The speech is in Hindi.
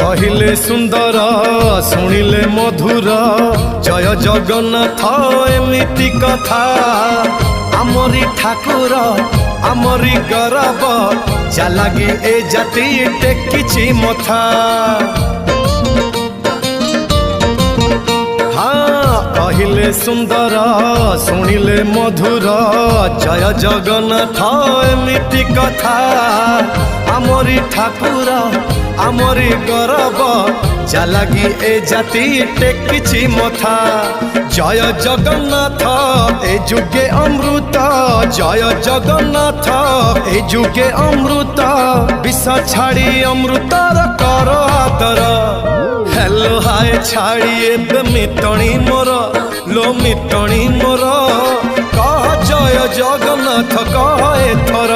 कहिले सुंदर शुणिले मधुर जय जगन्नाथ एमिति कथा आमरी ठाकुर आमरी गौरव जालागी ए जाति टेकिछि मथा। कहिले सुंदर शुणिले मधुर जय जगन्नाथ एमिति कथा आमरी ठाकुर आमरी गौरव जालागी ए जाति टेकिछि मथा। जय जगन्नाथ ए जुगे अमृत जय जगन्नाथ ए जुगे अमृत विष छाड़ी अमृतर कर आदर। हेलो हाय छाड़ी एबे मितणी मोर लो मितणी मोर कह जय जगन्नाथ कह एथर।